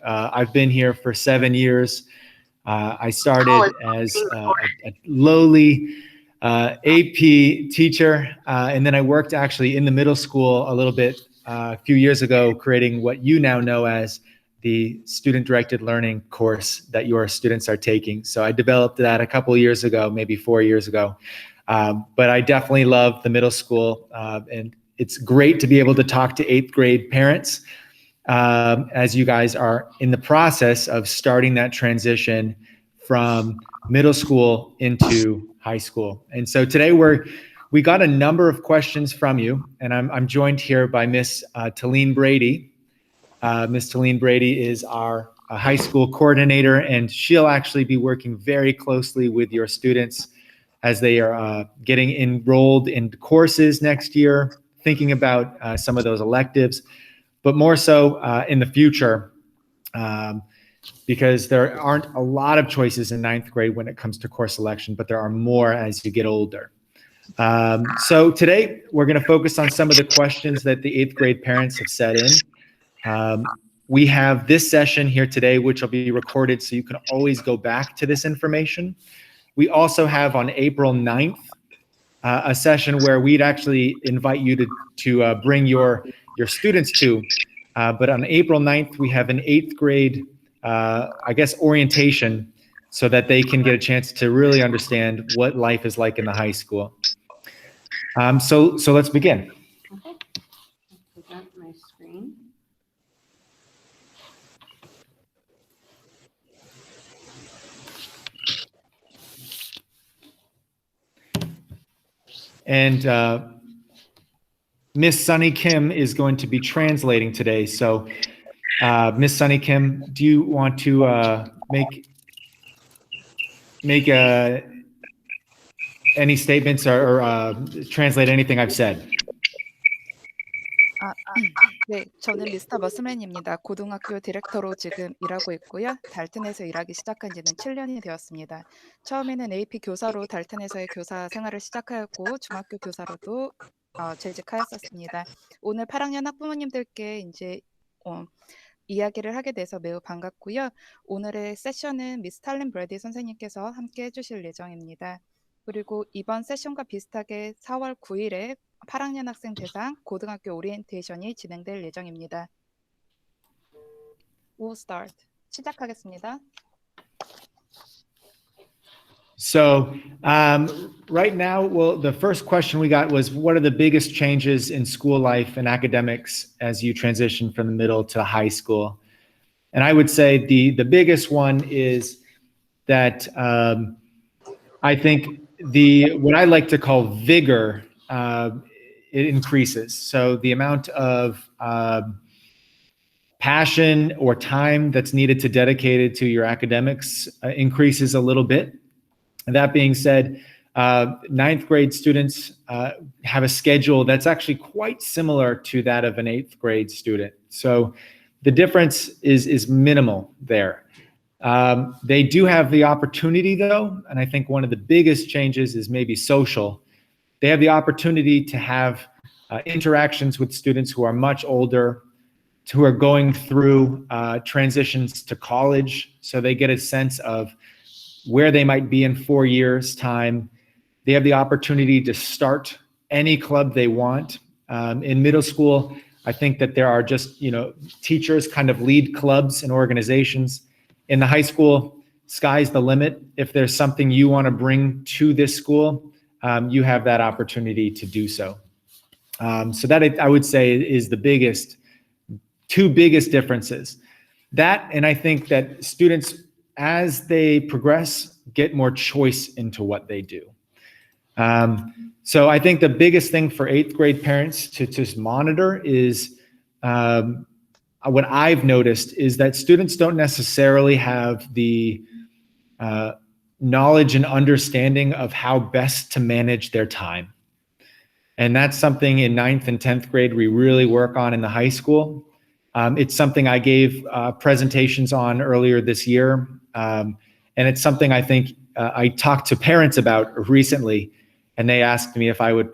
I've been here for 7 years. I started as a lowly AP teacher, and then I worked actually in the middle school a little bit a few years ago, creating what you now know as the student-directed learning course that your students are taking. So I developed that a couple of years ago, maybe 4 years ago. But I definitely love the middle school, and it's great to be able to talk to 8th grade parents as you guys are in the process of starting that transition from middle school into high school. And so today we got a number of questions from you, and I'm joined here by Miss Talene Brady. Miss Talene Brady is our high school coordinator, and she'll actually be working very closely with your students as they are getting enrolled in courses next year, thinking about some of those electives, but more so in the future, because there aren't a lot of choices in 9th grade when it comes to course selection, but there are more as you get older. So today we're going to focus on some of the questions that the 8th grade parents have set in. We have this session here today, which will be recorded, so you can always go back to this information. We also have on April 9th, a session where we'd actually invite you to bring your students to, but on April 9th, we have an 8th grade, I guess, orientation so that they can get a chance to really understand what life is like in the high school. So let's begin. Okay, I'll present my screen. And Miss Sunny Kim is going to be translating today. So Miss Sunny Kim, do you want to make any statements or translate anything I've said? 네, 저는 미스터 머스맨입니다. 고등학교 디렉터로 지금 일하고 있고요. 달튼에서 일하기 시작한 지는 7년이 되었습니다. 처음에는 AP 교사로 달튼에서의 교사 생활을 시작하였고 중학교 교사로도 재직하였었습니다. 오늘 8학년 학부모님들께 이제 이야기를 하게 돼서 매우 반갑고요. 오늘의 세션은 미스 탈린 브래디 선생님께서 함께 해주실 예정입니다. 그리고 이번 세션과 비슷하게 4월 9일에 8학년 학생 대상 고등학교 오리엔테이션이 진행될 예정입니다. We'll start. 시작하겠습니다. So right now, well, the first question we got was, what are the biggest changes in school life and academics as you transition from the middle to high school? And I would say the biggest one is that I think what I like to call vigor, it increases. So the amount of passion or time that's needed to dedicate it to your academics increases a little bit. That being said, 9th grade students have a schedule that's actually quite similar to that of an 8th grade student. So the difference is minimal there. They do have the opportunity though, and I think one of the biggest changes is maybe social. They have the opportunity to have interactions with students who are much older, who are going through transitions to college, so they get a sense of where they might be in 4 years' time. They have the opportunity to start any club they want. In middle school, I think that there are just, teachers kind of lead clubs and organizations. In the high school, sky's the limit. If there's something you want to bring to this school, you have that opportunity to do so. So that I would say is the two biggest differences. That, and I think that students, as they progress, get more choice into what they do. So I think the biggest thing for 8th grade parents to monitor is, what I've noticed is that students don't necessarily have the knowledge and understanding of how best to manage their time. And that's something in 9th and 10th grade we really work on in the high school. It's something I gave presentations on earlier this year. And it's something I think I talked to parents about recently, and they asked me if I would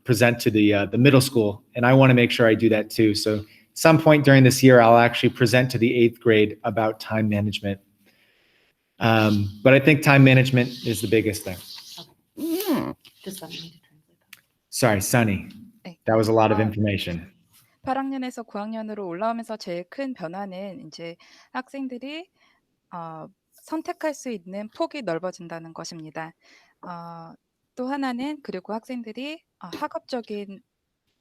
present to the middle school, and I want to make sure I do that too. So some point during this year, I'll actually present to the 8th grade about time management. But I think time management is the biggest thing. Does that need to translate that? Sorry, Sunny. 네. That was a lot of information. 8학년에서 9학년으로 올라오면서 제일 큰 변화는 이제 학생들이 선택할 수 있는 폭이 넓어진다는 것입니다. 또 하나는 그리고 학생들이 학업적인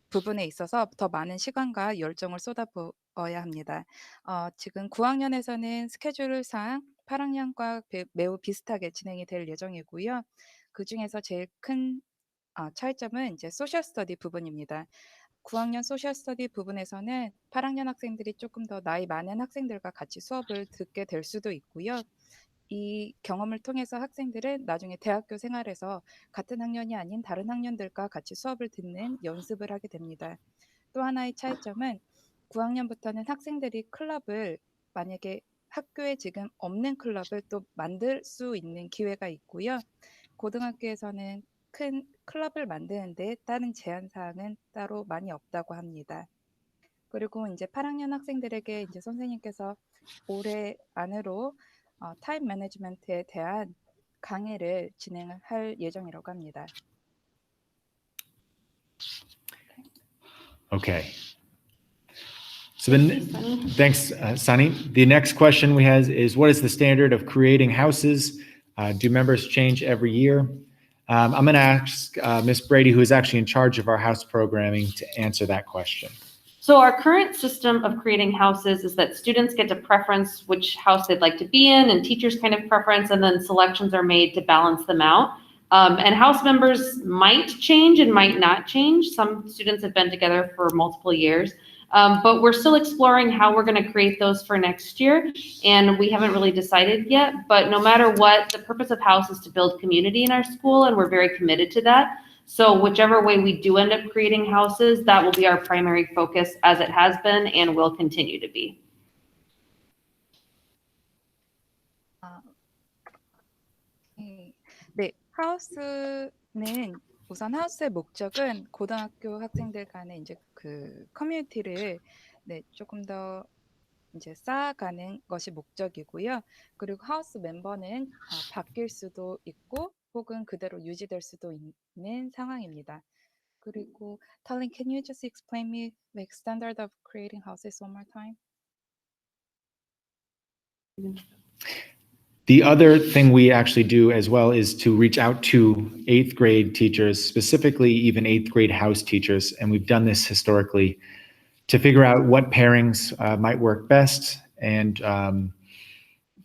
부분에 있어서 더 많은 시간과 열정을 쏟아부어야 합니다. 지금 9학년에서는 스케줄상 8학년과 매우 비슷하게 진행이 될 예정이고요. 그 중에서 제일 큰 차이점은 이제 소셜 스터디 부분입니다. 9학년 소셜 스터디 부분에서는 8학년 학생들이 조금 더 나이 많은 학생들과 같이 수업을 듣게 될 수도 있고요. 이 경험을 통해서 학생들은 나중에 대학교 생활에서 같은 학년이 아닌 다른 학년들과 같이 수업을 듣는 연습을 하게 됩니다. 또 하나의 차이점은 9학년부터는 학생들이 클럽을 만약에 학교에 지금 없는 클럽을 또 만들 수 있는 기회가 있고요. 고등학교에서는 큰 클럽을 만드는데 다른 제한 사항은 따로 많이 없다고 합니다. 그리고 이제 8학년 학생들에게 이제 선생님께서 올해 안으로 타임 매니지먼트에 대한 강의를 진행을 할 예정이라고 합니다. Okay. So thanks, Sunny. The next question we have is, what is the standard of creating houses? Do members change every year? I'm going to ask Ms. Brady, who is actually in charge of our house programming, to answer that question. So our current system of creating houses is that students get to preference which house they'd like to be in, and teachers kind of preference, and then selections are made to balance them out. And house members might change and might not change. Some students have been together for multiple years, but we're still exploring how we're going to create those for next year, and we haven't really decided yet. But no matter what, the purpose of house is to build community in our school, and we're very committed to that. So whichever way we do end up creating houses, that will be our primary focus, as it has been and will continue to be. 네, 하우스는 우선 하우스의 목적은 고등학교 학생들 간의 이제 그 커뮤니티를 조금 더 이제 쌓아가는 것이 목적이고요. 그리고 하우스 멤버는 바뀔 수도 있고 혹은 그대로 유지될 수도 있는 상황입니다. 그리고 Talin, can you just explain me the standard of creating houses one more time? The other thing we actually do as well is to reach out to 8th grade teachers, specifically even 8th grade house teachers, and we've done this historically to figure out what pairings might work best and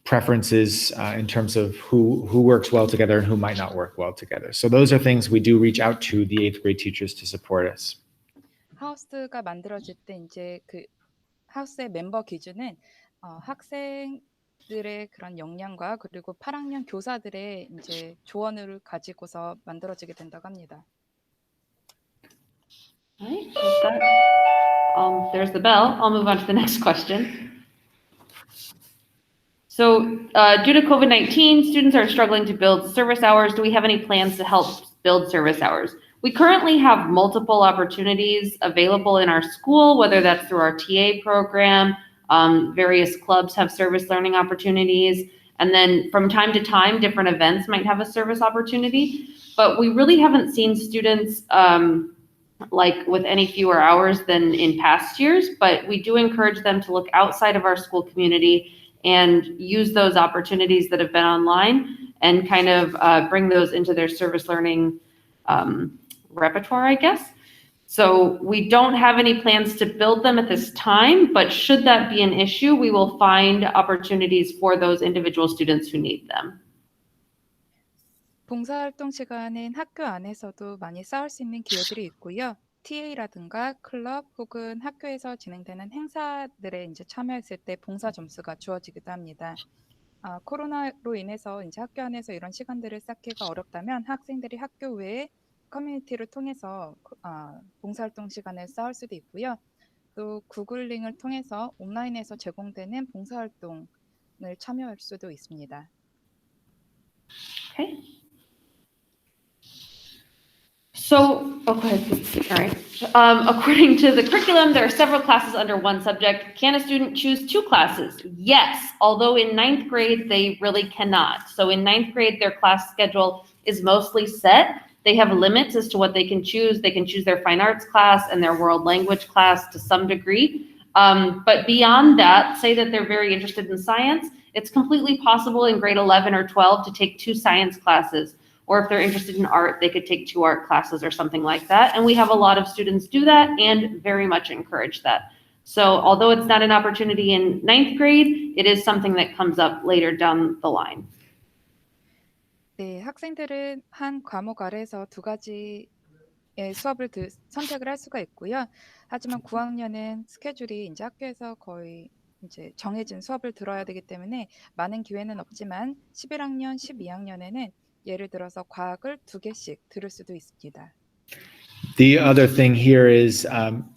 preferences in terms of who works well together and who might not work well together. So those are things we do reach out to the 8th grade teachers to support us. 하우스가 만들어질 때 이제 그 하우스의 멤버 기준은 학생들의 그런 역량과 그리고 8학년 교사들의 이제 조언을 가지고서 만들어지게 된다고 합니다. All right, with that, there's the bell. I'll move on to the next question. So due to COVID-19, students are struggling to build service hours. Do we have any plans to help build service hours? We currently have multiple opportunities available in our school, whether that's through our TA program, various clubs have service learning opportunities, and then from time to time, different events might have a service opportunity. But we really haven't seen students like with any fewer hours than in past years, but we do encourage them to look outside of our school community and use those opportunities that have been online and kind of bring those into their service learning repertoire, I guess. So we don't have any plans to build them at this time, but should that be an issue, we will find opportunities for those individual students who need them. 봉사활동 시간은 학교 안에서도 많이 쌓을 수 있는 기회들이 있고요. TA라든가 클럽 혹은 학교에서 진행되는 행사들에 이제 참여했을 때 봉사 점수가 주어지기도 합니다. 코로나로 인해서 이제 학교 안에서 이런 시간들을 쌓기가 어렵다면 학생들이 학교 외에 커뮤니티를 통해서 봉사활동 시간을 쌓을 수도 있고요. 또 구글링을 통해서 온라인에서 제공되는 봉사활동을 참여할 수도 있습니다. Okay. Okay, all right. According to the curriculum, there are several classes under one subject. Can a student choose two classes? Yes, although in ninth grade, they really cannot. So in ninth grade, their class schedule is mostly set. They have limits as to what they can choose. They can choose their fine arts class and their world language class to some degree. But beyond that, say that they're very interested in science, it's completely possible in grade 11 or 12 to take two science classes. Or if they're interested in art, they could take two art classes or something like that. And we have a lot of students do that and very much encourage that. So although it's not an opportunity in ninth grade, it is something that comes up later down the line. 네, 학생들은 한 과목 아래에서 두 가지의 수업을 선택을 할 수가 있고요. 하지만 9학년은 스케줄이 이제 학교에서 거의 이제 정해진 수업을 들어야 되기 때문에 많은 기회는 없지만 11학년, 12학년에는 예를 들어서 과학을 두 개씩 들을 수도 있습니다. The other thing here is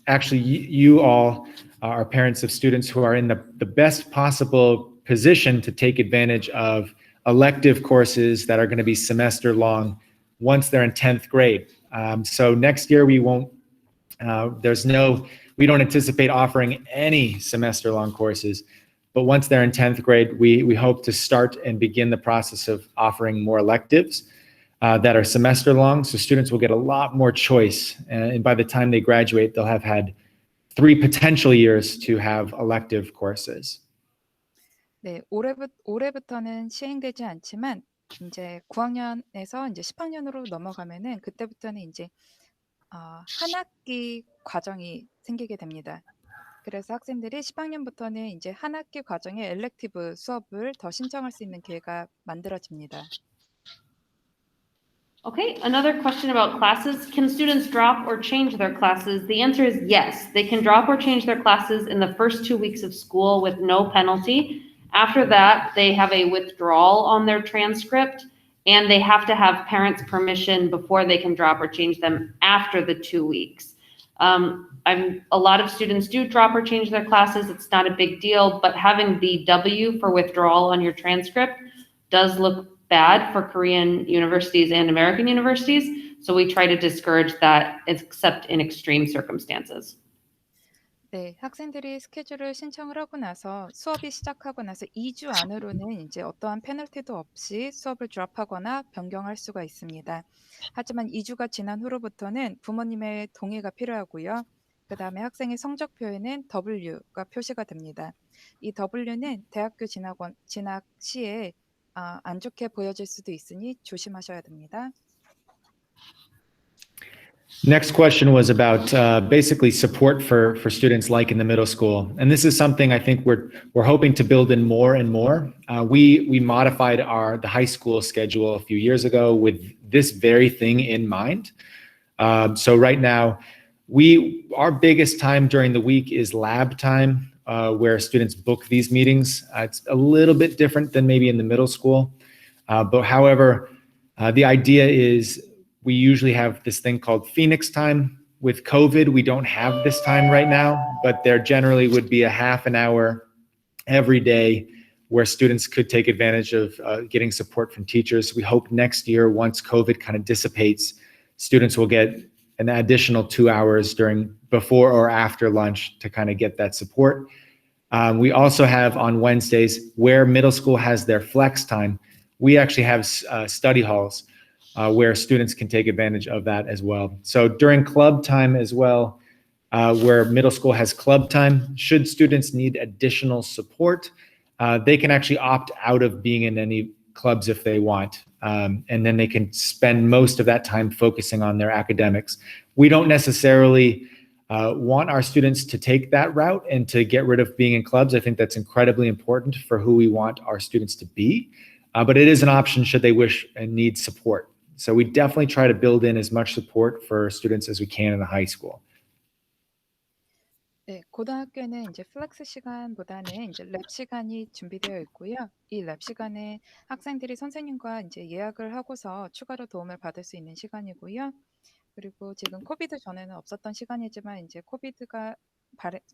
actually you all are parents of students who are in the best possible position to take advantage of elective courses that are going to be semester long once they're in 10th grade. So next year we don't anticipate offering any semester long courses, but once they're in 10th grade, we hope to start and begin the process of offering more electives that are semester long. So students will get a lot more choice. And by the time they graduate, they'll have had 3 potential years to have elective courses. 네, 올해부터는 시행되지 않지만 이제 9학년에서 이제 10학년으로 넘어가면은 그때부터는 이제 한 학기 과정이 생기게 됩니다. 그래서 학생들이 10학년부터는 이제 한 학기 과정의 엘렉티브 수업을 더 신청할 수 있는 기회가 만들어집니다. Okay, another question about classes. Can students drop or change their classes? The answer is yes. They can drop or change their classes in the first 2 weeks of school with no penalty. After that, they have a withdrawal on their transcript, and they have to have parents' permission before they can drop or change them after the 2 weeks. A lot of students do drop or change their classes. It's not a big deal, but having the W for withdrawal on your transcript does look bad for Korean universities and American universities. So we try to discourage that except in extreme circumstances. 네, 학생들이 스케줄을 신청을 하고 나서 수업이 시작하고 나서 2주 안으로는 이제 어떠한 페널티도 없이 수업을 드롭하거나 변경할 수가 있습니다. 하지만 2주가 지난 후로부터는 부모님의 동의가 필요하고요. 그 다음에 학생의 성적표에는 W가 표시가 됩니다. 이 W는 대학교 진학 시에 안 좋게 보여질 수도 있으니 조심하셔야 됩니다. Next question was about basically support for students like in the middle school. And this is something I think we're hoping to build in more and more. We modified the high school schedule a few years ago with this very thing in mind. So right now, our biggest time during the week is lab time, where students book these meetings. It's a little bit different than maybe in the middle school. But however, the idea is we usually have this thing called Phoenix time. With COVID, we don't have this time right now, but there generally would be a half an hour every day where students could take advantage of getting support from teachers. We hope next year, once COVID kind of dissipates, students will get an additional 2 hours before or after lunch to kind of get that support. We also have on Wednesdays, where middle school has their flex time, we actually have study halls where students can take advantage of that as well. So during club time as well, where middle school has club time, should students need additional support, they can actually opt out of being in any clubs if they want. And then they can spend most of that time focusing on their academics. We don't necessarily want our students to take that route and to get rid of being in clubs. I think that's incredibly important for who we want our students to be. But it is an option should they wish and need support. So we definitely try to build in as much support for students as we can in the high school. 네, 고등학교는 이제 플렉스 시간보다는 이제 랩 시간이 준비되어 있고요. 이 랩 시간에 학생들이 선생님과 이제 예약을 하고서 추가로 도움을 받을 수 있는 시간이고요. 그리고 지금 코비드 전에는 없었던 시간이지만 이제 코비드가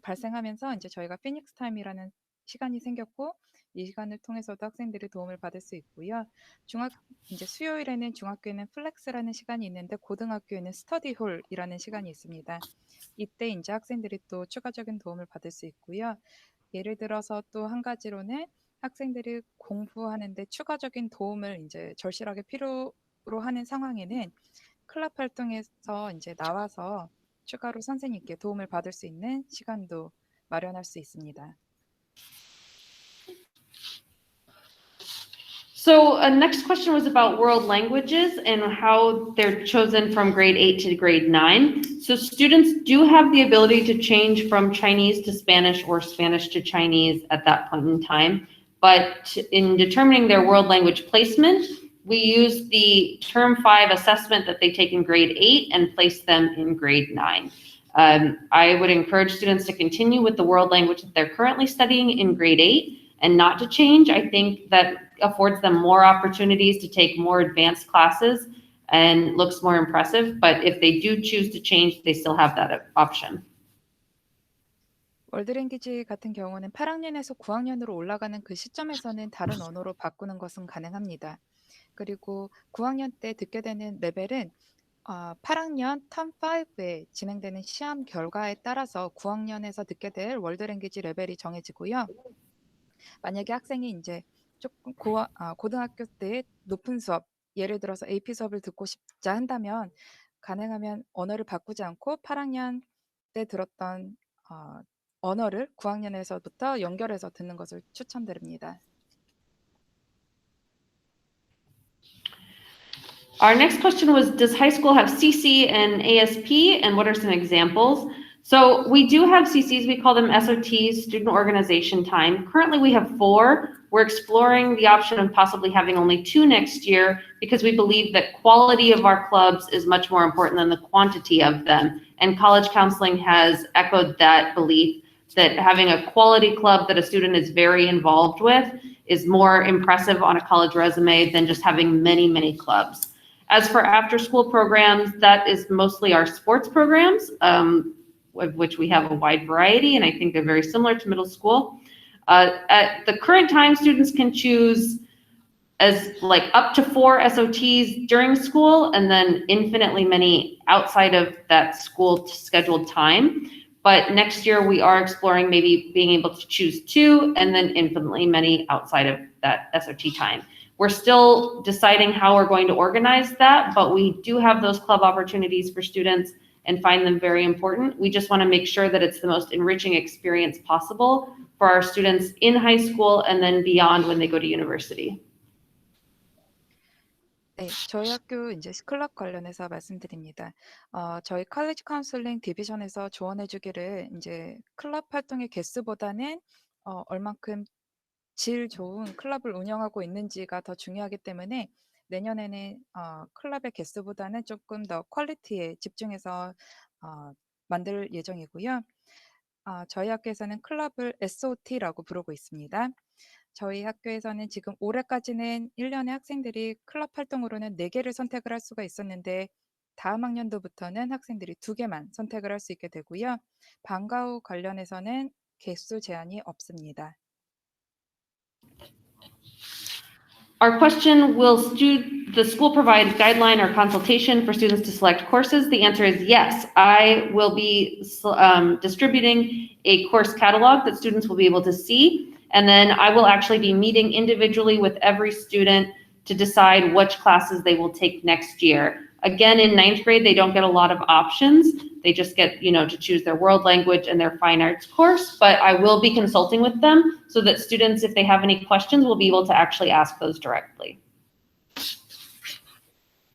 발생하면서 이제 저희가 피닉스 타임이라는 시간이 생겼고 이 시간을 통해서도 학생들이 도움을 받을 수 있고요. 이제 수요일에는 중학교에는 플렉스라는 시간이 있는데 고등학교에는 스터디홀이라는 시간이 있습니다. 이때 이제 학생들이 또 추가적인 도움을 받을 수 있고요. 예를 들어서 또 한 가지로는 학생들이 공부하는데 추가적인 도움을 이제 절실하게 필요로 하는 상황에는 클럽 활동에서 이제 나와서 추가로 선생님께 도움을 받을 수 있는 시간도 마련할 수 있습니다. So next question was about world languages and how they're chosen from grade 8 to grade 9. So students do have the ability to change from Chinese to Spanish or Spanish to Chinese at that point in time. But in determining their world language placement, we use the term 5 assessment that they take in grade 8 and place them in grade 9. I would encourage students to continue with the world language that they're currently studying in grade 8 and not to change. I think that affords them more opportunities to take more advanced classes and looks more impressive. But if they do choose to change, they still have that option. 월드랭귀지 같은 경우는 8학년에서 9학년으로 올라가는 그 시점에서는 다른 언어로 바꾸는 것은 가능합니다. 그리고 9학년 때 듣게 되는 레벨은 8학년 텀 5에 진행되는 시험 결과에 따라서 9학년에서 듣게 될 월드랭귀지 레벨이 정해지고요. 만약에 학생이 이제 조금 고등학교 때 높은 수업, 예를 들어서 AP 수업을 듣고 싶자 한다면 가능하면 언어를 바꾸지 않고 8학년 때 들었던 언어를 9학년에서부터 연결해서 듣는 것을 추천드립니다. Our next question was, does high school have CC and ASP, and what are some examples? So we do have CCs, we call them SOTs, student organization time. Currently we have 4. We're exploring the option of possibly having only 2 next year because we believe that quality of our clubs is much more important than the quantity of them. And college counseling has echoed that belief that having a quality club that a student is very involved with is more impressive on a college resume than just having many, many clubs. As for after-school programs, that is mostly our sports programs, of which we have a wide variety, and I think they're very similar to middle school. At the current time, students can choose as like up to 4 SOTs during school and then infinitely many outside of that school scheduled time. But next year we are exploring maybe being able to choose 2 and then infinitely many outside of that SOT time. We're still deciding how we're going to organize that, but we do have those club opportunities for students and find them very important. We just want to make sure that it's the most enriching experience possible for our students in high school and then beyond when they go to university. 네, 저희 학교 이제 클럽 관련해서 말씀드립니다. 저희 컬리지 카운슬링 디비전에서 조언해 주기를 이제 클럽 활동의 개수보다는 얼만큼 질 좋은 클럽을 운영하고 있는지가 더 중요하기 때문에 내년에는 클럽의 개수보다는 조금 더 퀄리티에 집중해서 만들 예정이고요. 저희 학교에서는 클럽을 SOT라고 부르고 있습니다. 저희 학교에서는 지금 올해까지는 1년에 학생들이 클럽 활동으로는 4개를 선택을 할 수가 있었는데 다음 학년도부터는 학생들이 2개만 선택을 할 수 있게 되고요. 방과 후 관련해서는 개수 제한이 없습니다. Our question, will the school provide guideline or consultation for students to select courses? The answer is yes. I will be distributing a course catalog that students will be able to see. And then I will actually be meeting individually with every student to decide which classes they will take next year. Again, in 9th grade, they don't get a lot of options. They just get, to choose their world language and their fine arts course, but I will be consulting with them so that students, if they have any questions, will be able to actually ask those directly.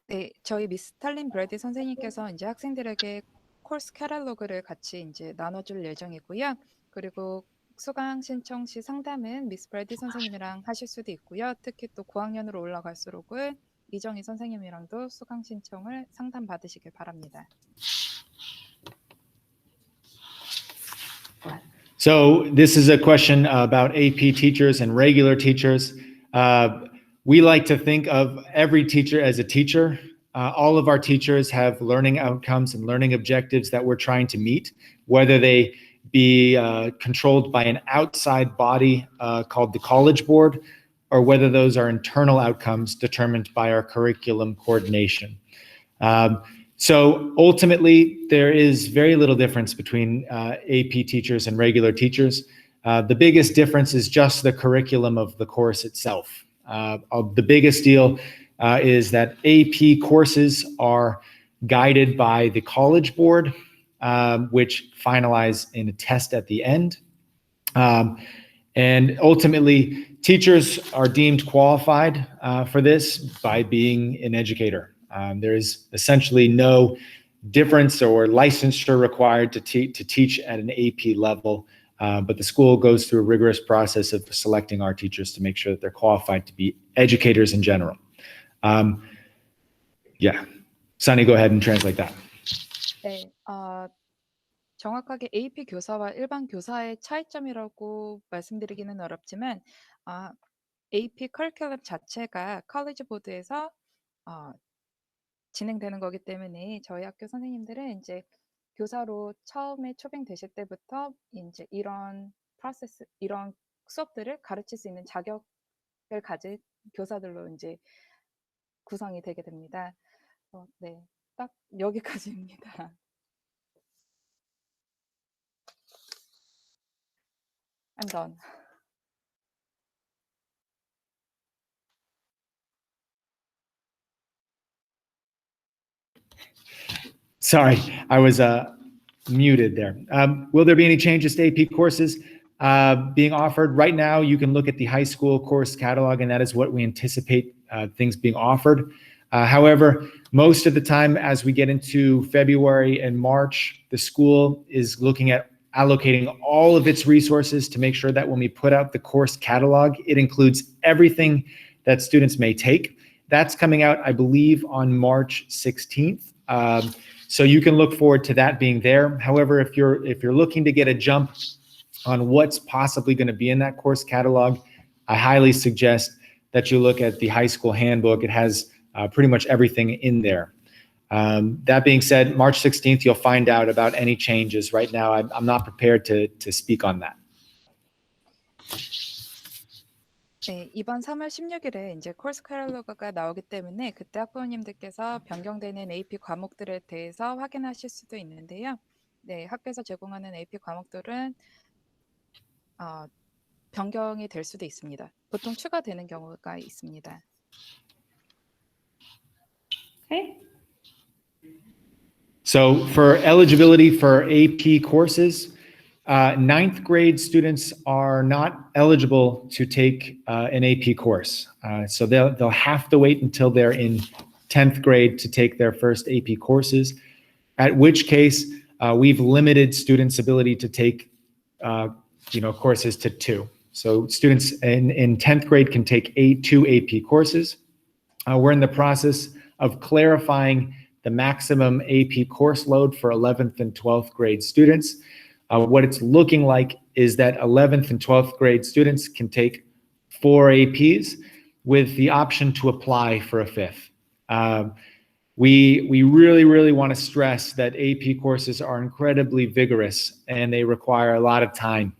네, 저희 미스 탈린 브래디 선생님께서 이제 학생들에게 코र्스 캐탈로그를 같이 이제 나눠줄 예정이고요. 그리고 수강 신청 시 상담은 미스 브래디 선생님이랑 하실 수도 있고요. 특히 또 9학년으로 올라갈수록은 이정희 선생님이랑도 수강 신청을 상담 받으시길 바랍니다. So this is a question about AP teachers and regular teachers. We like to think of every teacher as a teacher. All of our teachers have learning outcomes and learning objectives that we're trying to meet, whether they be controlled by an outside body called the College Board, or whether those are internal outcomes determined by our curriculum coordination. So ultimately, there is very little difference between AP teachers and regular teachers. The biggest difference is just the curriculum of the course itself. The biggest deal is that AP courses are guided by the College Board, which finalize in a test at the end. And ultimately, teachers are deemed qualified for this by being an educator. There is essentially no difference or licensure required to teach at an AP level, but the school goes through a rigorous process of selecting our teachers to make sure that they're qualified to be educators in general. Yeah, Sunny, go ahead and translate that. 네, 정확하게 AP 교사와 일반 교사의 차이점이라고 말씀드리기는 어렵지만 AP 커리큘럼 자체가 컬리지 보드에서 진행되는 거기 때문에 저희 학교 선생님들은 이제 교사로 처음에 초빙되실 때부터 이제 이런 프로세스, 이런 수업들을 가르칠 수 있는 자격을 가진 교사들로 이제 구성이 되게 됩니다. 네, 딱 여기까지입니다. I'm done. Sorry, I was muted there. Will there be any changes to AP courses being offered? Right now, you can look at the high school course catalog, and that is what we anticipate things being offered. However, most of the time, as we get into February and March, the school is looking at allocating all of its resources to make sure that when we put out the course catalog, it includes everything that students may take. That's coming out, I believe, on March 16th. So you can look forward to that being there. However, if you're looking to get a jump on what's possibly going to be in that course catalog, I highly suggest that you look at the high school handbook. It has pretty much everything in there. That being said, March 16th, you'll find out about any changes. Right now, I'm not prepared to speak on that. 네, 이번 3월 16일에 이제 코र्스 카탈로그가 나오기 때문에 그때 학부모님들께서 변경되는 AP 과목들에 대해서 확인하실 수도 있는데요. 네, 학교에서 제공하는 AP 과목들은 변경이 될 수도 있습니다. 보통 추가되는 경우가 있습니다. Okay. So for eligibility for AP courses, ninth grade students are not eligible to take an AP course. So they'll have to wait until they're in 10th grade to take their first AP courses, at which case we've limited students' ability to take courses to 2. So students in 10th grade can take 2 AP courses. We're in the process of clarifying the maximum AP course load for 11th and 12th grade students. What it's looking like is that 11th and 12th grade students can take 4 APs with the option to apply for a 5th. We really want to stress that AP courses are incredibly vigorous and they require a lot of time.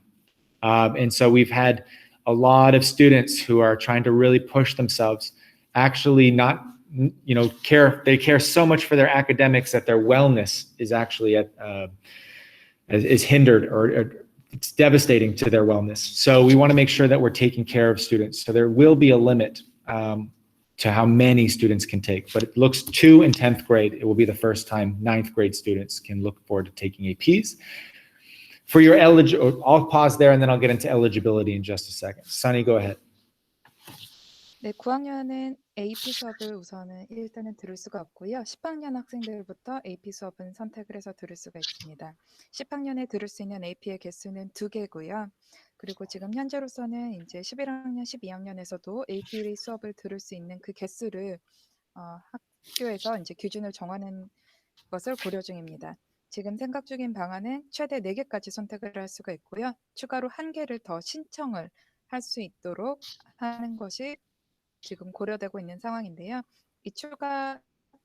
And so we've had a lot of students who are trying to really push themselves, actually not, they care so much for their academics that their wellness is actually is hindered, or it's devastating to their wellness. So we want to make sure that we're taking care of students. So there will be a limit to how many students can take, but it looks 2 in 10th grade. It will be the first time 9th grade students can look forward to taking APs. For your I'll pause there and then I'll get into eligibility in just a second. Sunny, go ahead. 네, 9학년은 AP 수업을 우선은 일단은 들을 수가 없고요. 10학년 학생들부터 AP 수업은 선택을 해서 들을 수가 있습니다. 10학년에 들을 수 있는 AP의 개수는 2개고요. 그리고 지금 현재로서는 이제 11학년, 12학년에서도 AP 수업을 들을 수 있는 그 개수를 학교에서 이제 기준을 정하는 것을 고려 중입니다. 지금 생각 중인 방안은 최대 4개까지 선택을 할 수가 있고요. 추가로 1개를 더 신청을 할 수 있도록 하는 것이 지금 고려되고 있는 상황인데요. 이 추가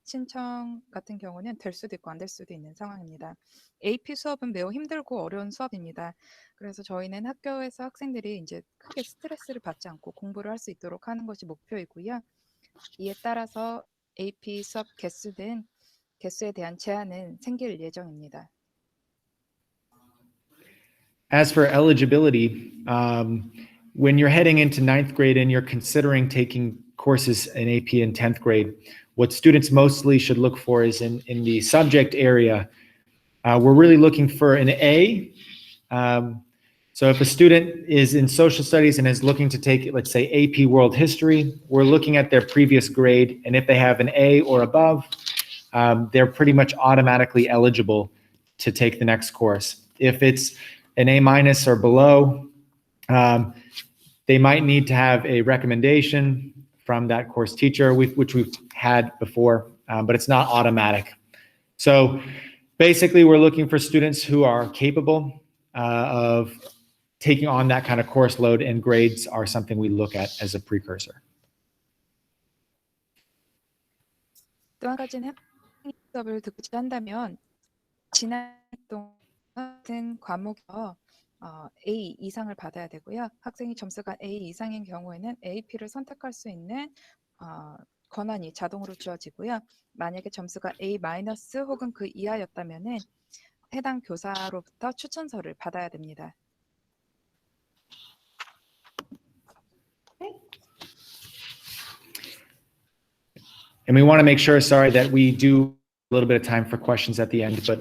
신청 같은 경우는 될 수도 있고 안 될 수도 있는 상황입니다. AP 수업은 매우 힘들고 어려운 수업입니다. 그래서 저희는 학교에서 학생들이 이제 크게 스트레스를 받지 않고 공부를 할 수 있도록 하는 것이 목표이고요. 이에 따라서 AP 수업 개수에 대한 제한은 생길 예정입니다. As for eligibility, when you're heading into ninth grade and you're considering taking courses in AP in 10th grade, what students mostly should look for is in the subject area. We're really looking for an A. So if a student is in social studies and is looking to take, let's say, AP World History, we're looking at their previous grade, and if they have an A or above, they're pretty much automatically eligible to take the next course. If it's an A- or below, they might need to have a recommendation from that course teacher, which we've had before, but it's not automatic. So basically, we're looking for students who are capable of taking on that kind of course load, and grades are something we look at as a precursor. 또 한 가지는 학생 수업을 듣고자 한다면 지난 동안 같은 과목에서 A 이상을 받아야 되고요. 학생이 점수가 A 이상인 경우에는 AP를 선택할 수 있는 권한이 자동으로 주어지고요. 만약에 점수가 A- 혹은 그 이하였다면은 해당 교사로부터 추천서를 받아야 됩니다. And we want to make sure, sorry, that we do a little bit of time for questions at the end, but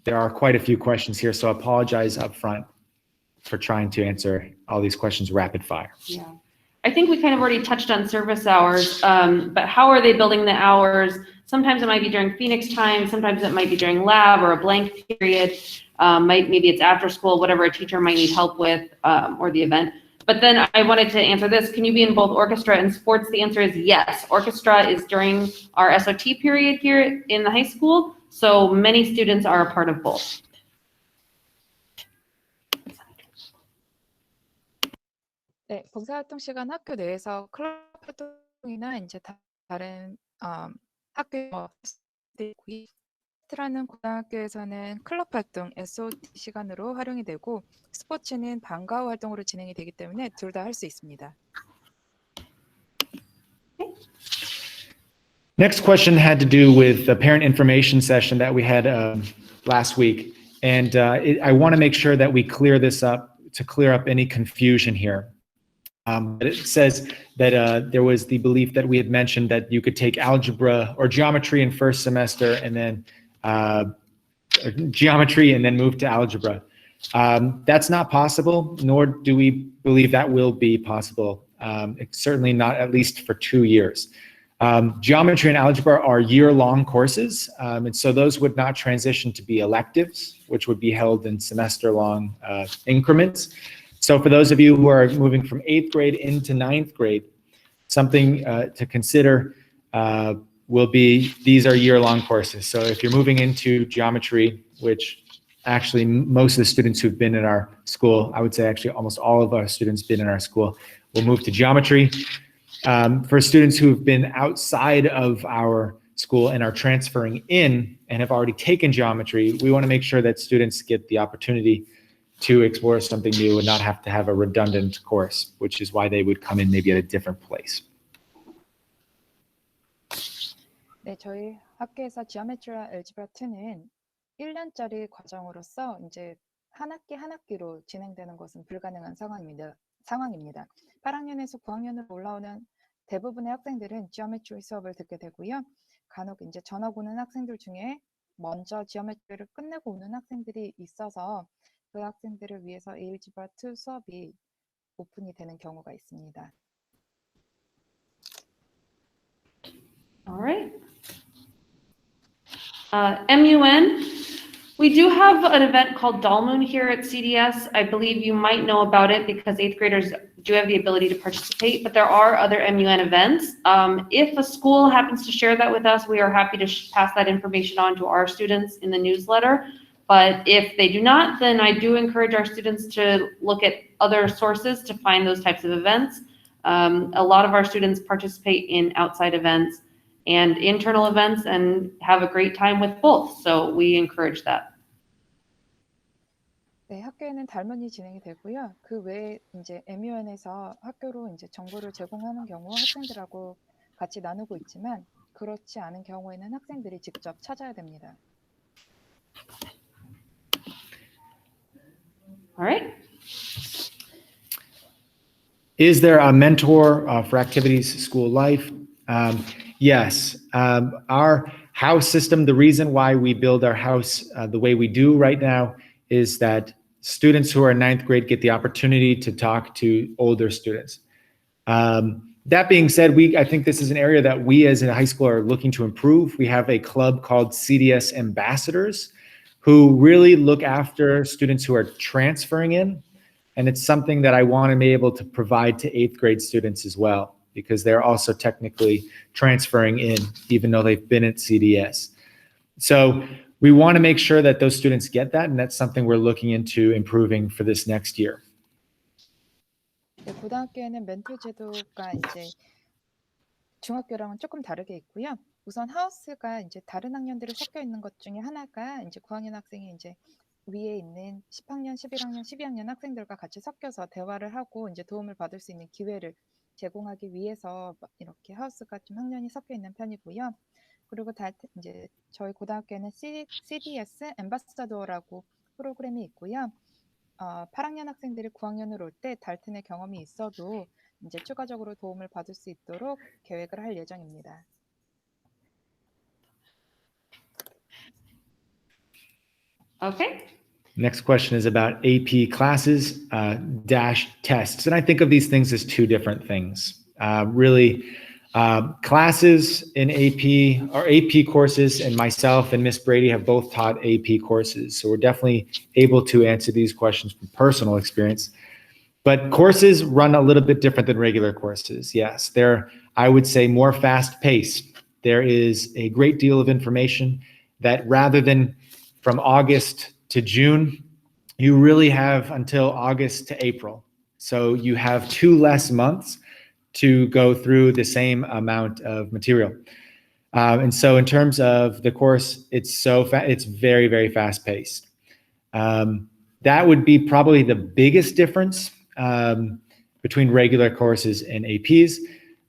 there are quite a few questions here, so I apologize up front for trying to answer all these questions rapid fire. Yeah. I think we kind of already touched on service hours, but how are they building the hours? Sometimes it might be during Phoenix time, sometimes it might be during lab or a blank period. Maybe it's after school, whatever a teacher might need help with, or the event. But then I wanted to answer this. Can you be in both orchestra and sports? The answer is yes. Orchestra is during our SOT period here in the high school. So many students are a part of both. 네, 봉사활동 시간 학교 내에서 클럽 활동이나 이제 다른 학교 라는 고등학교에서는 클럽 활동 SOT 시간으로 활용이 되고 스포츠는 방과 후 활동으로 진행이 되기 때문에 둘 다 할 수 있습니다. Next question had to do with the parent information session that we had last week. And I want to make sure that we clear this up to clear up any confusion here. It says that there was the belief that we had mentioned that you could take algebra or geometry in first semester and then geometry and then move to algebra. That's not possible, nor do we believe that will be possible. Certainly not at least for 2 years. Geometry and algebra are year-long courses, and so those would not transition to be electives, which would be held in semester-long increments. So for those of you who are moving from 8th grade into 9th grade, something to consider will be, these are year-long courses. So if you're moving into geometry, which actually most of the students who've been in our school, I would say actually almost all of our students been in our school, will move to geometry. For students who've been outside of our school and are transferring in and have already taken geometry, we want to make sure that students get the opportunity to explore something new and not have to have a redundant course, which is why they would come in maybe at a different place. 네, 저희 학교에서 지오메트리와 알gebra 2는 1년짜리 과정으로서 이제 한 학기 한 학기로 진행되는 것은 불가능한 상황입니다. 8학년에서 9학년으로 올라오는 대부분의 학생들은 지오메트리 수업을 듣게 되고요. 간혹 이제 전학 오는 학생들 중에 먼저 지오메트리를 끝내고 오는 학생들이 있어서 그 학생들을 위해서 알gebra 2 수업이 오픈이 되는 경우가 있습니다. All right. MUN, we do have an event called Dalmoon here at CDS. I believe you might know about it because 8th graders do have the ability to participate, but there are other MUN events. If a school happens to share that with us, we are happy to pass that information on to our students in the newsletter. But if they do not, then I do encourage our students to look at other sources to find those types of events. A lot of our students participate in outside events, and internal events and have a great time with both. So we encourage that. 네, 학교에는 달문이 진행이 되고요. 그 외에 이제 MUN에서 학교로 이제 정보를 제공하는 경우 학생들하고 같이 나누고 있지만 그렇지 않은 경우에는 학생들이 직접 찾아야 됩니다. All right. Is there a mentor for activities school life? Yes. Our house system, the reason why we build our house the way we do right now is that students who are in ninth grade get the opportunity to talk to older students. That being said, I think this is an area that we as a high school are looking to improve. We have a club called CDS Ambassadors who really look after students who are transferring in. And it's something that I want to be able to provide to 8th grade students as well, because they're also technically transferring in, even though they've been at CDS. So we want to make sure that those students get that, and that's something we're looking into improving for this next year. 네, 고등학교에는 멘토 제도가 이제 중학교랑은 조금 다르게 있고요. 우선 하우스가 이제 다른 학년들이 섞여 있는 것 중에 하나가 이제 9학년 학생이 이제 위에 있는 10학년, 11학년, 12학년 학생들과 같이 섞여서 대화를 하고 이제 도움을 받을 수 있는 기회를 제공하기 위해서 이렇게 하우스가 좀 학년이 섞여 있는 편이고요. 그리고 이제 저희 고등학교에는 CDS 엠바사더라고 프로그램이 있고요. 8학년 학생들이 9학년으로 올 때 달튼의 경험이 있어도 이제 추가적으로 도움을 받을 수 있도록 계획을 할 예정입니다. Okay. Next question is about AP classes dash tests. And I think of these things as two different things. Classes in AP or AP courses, and myself and Miss Brady have both taught AP courses. So we're definitely able to answer these questions from personal experience. But courses run a little bit different than regular courses. Yes, they're, I would say, more fast-paced. There is a great deal of information that rather than from August to June, you really have until August to April. So you have 2 less months to go through the same amount of material. And so in terms of the course, it's very, very fast-paced. That would be probably the biggest difference between regular courses and APs.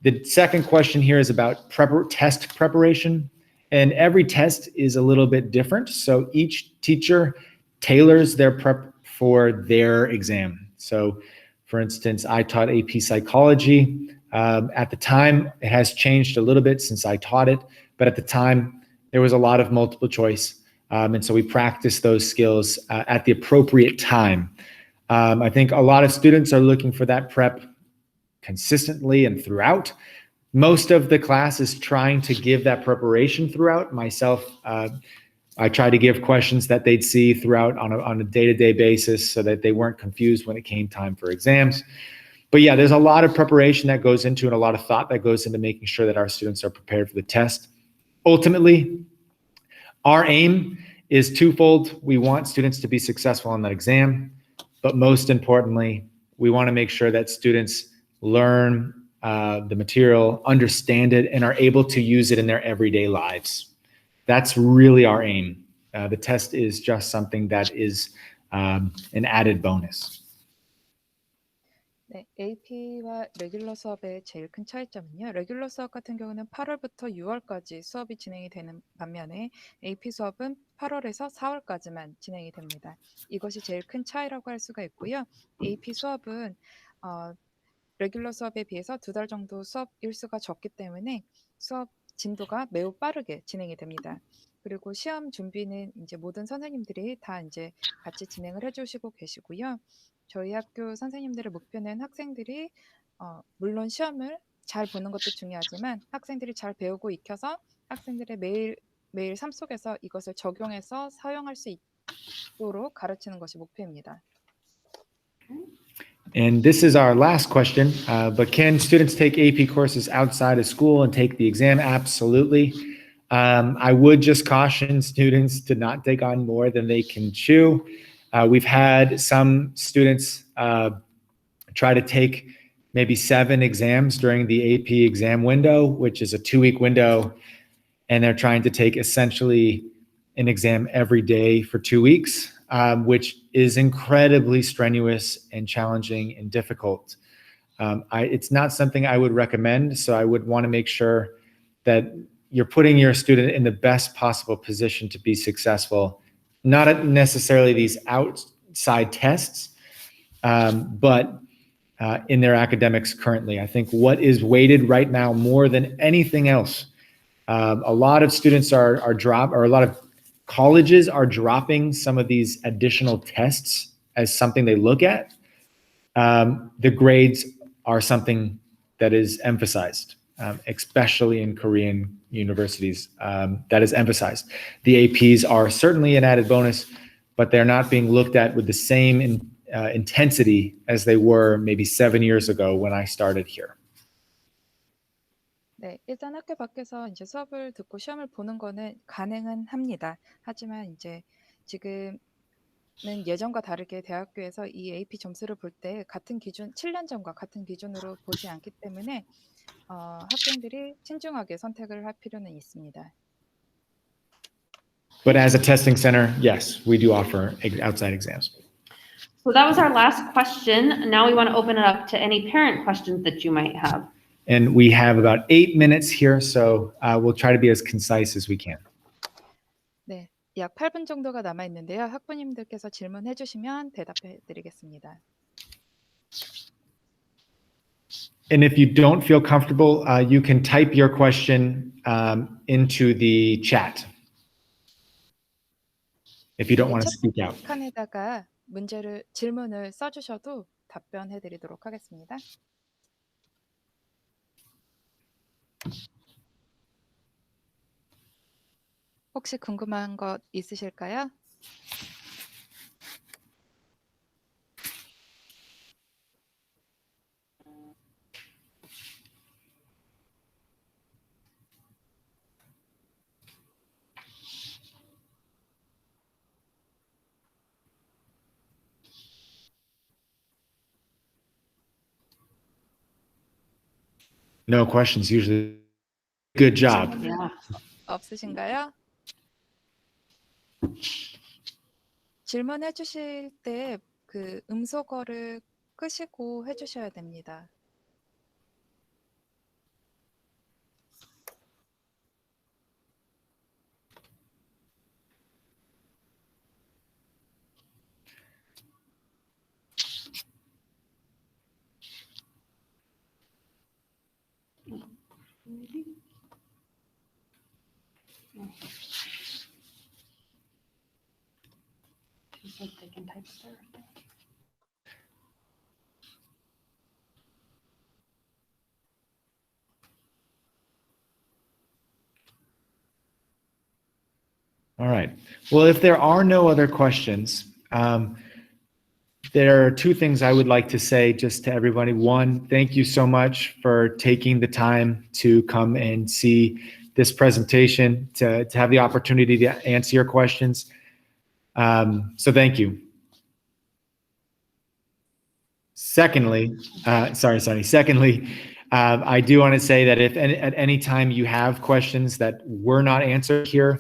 The second question here is about test preparation. And every test is a little bit different. So each teacher tailors their prep for their exam. So for instance, I taught AP psychology. At the time, it has changed a little bit since I taught it, but at the time, there was a lot of multiple choice. And so we practiced those skills at the appropriate time. I think a lot of students are looking for that prep consistently and throughout. Most of the class is trying to give that preparation throughout. Myself, I try to give questions that they'd see throughout on a day-to-day basis so that they weren't confused when it came time for exams. But yeah, there's a lot of preparation that goes into and a lot of thought that goes into making sure that our students are prepared for the test. Ultimately, our aim is twofold. We want students to be successful on that exam, but most importantly, we want to make sure that students learn the material, understand it, and are able to use it in their everyday lives. That's really our aim. The test is just something that is an added bonus. 네, AP와 레귤러 수업의 제일 큰 차이점은요. 레귤러 수업 같은 경우는 8월부터 6월까지 수업이 진행이 되는 반면에 AP 수업은 8월에서 4월까지만 진행이 됩니다. 이것이 제일 큰 차이라고 할 수가 있고요. AP 수업은 레귤러 수업에 비해서 2달 정도 수업 일수가 적기 때문에 수업 진도가 매우 빠르게 진행이 됩니다. 그리고 시험 준비는 이제 모든 선생님들이 다 이제 같이 진행을 해주시고 계시고요. 저희 학교 선생님들의 목표는 학생들이 물론 시험을 잘 보는 것도 중요하지만 학생들이 잘 배우고 익혀서 학생들의 매일 삶 속에서 이것을 적용해서 사용할 수 있도록 가르치는 것이 목표입니다. And this is our last question, but can students take AP courses outside of school and take the exam? Absolutely. I would just caution students to not take on more than they can chew. We've had some students try to take maybe 7 exams during the AP exam window, which is a 2-week window. and they're trying to take essentially an exam every day for 2 weeks, which is incredibly strenuous and challenging and difficult. It's not something I would recommend, so I would want to make sure that you're putting your student in the best possible position to be successful, not necessarily these outside tests, but in their academics currently. I think what is weighted right now more than anything else, a lot of students or a lot of colleges are dropping some of these additional tests as something they look at. The grades are something that is emphasized, especially in Korean universities, that is emphasized. The APs are certainly an added bonus, but they're not being looked at with the same intensity as they were maybe 7 years ago when I started here. 네, 일단 학교 밖에서 이제 수업을 듣고 시험을 보는 거는 가능은 합니다. 하지만 이제 지금은 예전과 다르게 대학교에서 이 AP 점수를 볼 때 같은 기준, 7년 전과 같은 기준으로 보지 않기 때문에 학생들이 신중하게 선택을 할 필요는 있습니다. But as a testing center, yes, we do offer outside exams. So that was our last question. Now we want to open it up to any parent questions that you might have. And we have about 8 minutes here, so we'll try to be as concise as we can. 네, 약 8분 정도가 남아 있는데요. 학부님들께서 질문해 주시면 대답해 드리겠습니다. And if you don't feel comfortable, you can type your question into the chat. If you don't want to speak out. 칸에다가 질문을 써주셔도 답변해 드리도록 하겠습니다. 혹시 궁금한 것 있으실까요? No questions usually. Good job. Yeah. 없으신가요? 질문해 주실 때 그 음소거를 끄시고 해 주셔야 됩니다. Just like they can type there. All right. Well, if there are no other questions, there are 2 things I would like to say just to everybody. One, thank you so much for taking the time to come and see this presentation, to have the opportunity to answer your questions. So thank you. Secondly, I do want to say that if at any time you have questions that were not answered here,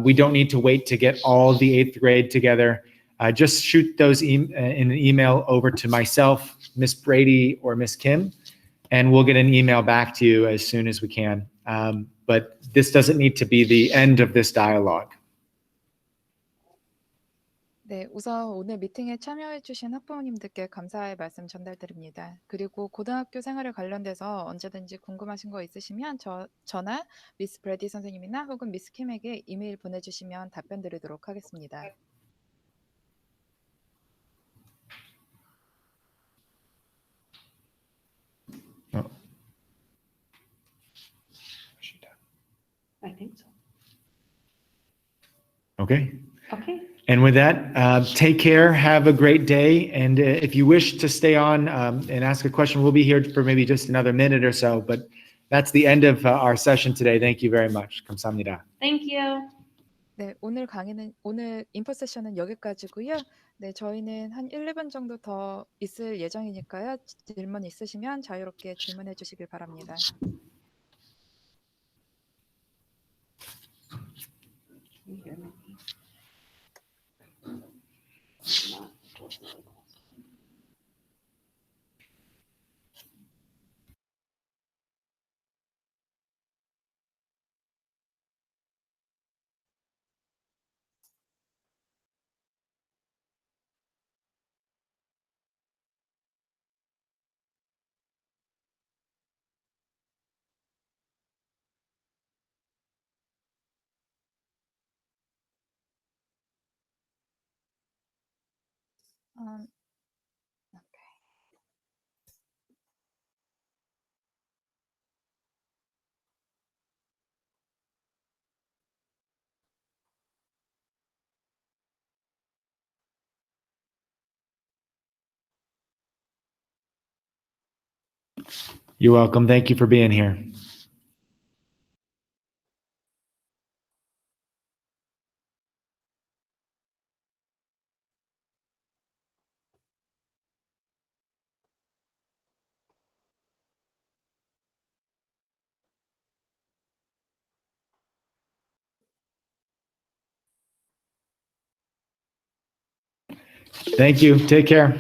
we don't need to wait to get all the 8th grade together. Just shoot those in an email over to myself, Miss Brady, or Miss Kim, and we'll get an email back to you as soon as we can. But this doesn't need to be the end of this dialogue. 네, 우선 오늘 미팅에 참여해 주신 학부모님들께 감사의 말씀 전달드립니다. 그리고 고등학교 생활에 관련돼서 언제든지 궁금하신 거 있으시면 저나 미스 브래디 선생님이나 혹은 미스 킴에게 이메일 보내주시면 답변 드리도록 하겠습니다. I think so. Okay. Okay. And with that, take care, have a great day. And if you wish to stay on and ask a question, we'll be here for maybe just another minute or so. But that's the end of our session today. Thank you very much. 감사합니다. Thank you. 네, 오늘 인포 세션은 여기까지고요. 네, 저희는 한 1, 2분 정도 더 있을 예정이니까요. 질문 있으시면 자유롭게 질문해 주시길 바랍니다. Um, You're welcome. Thank you for being here. Thank you. Take care.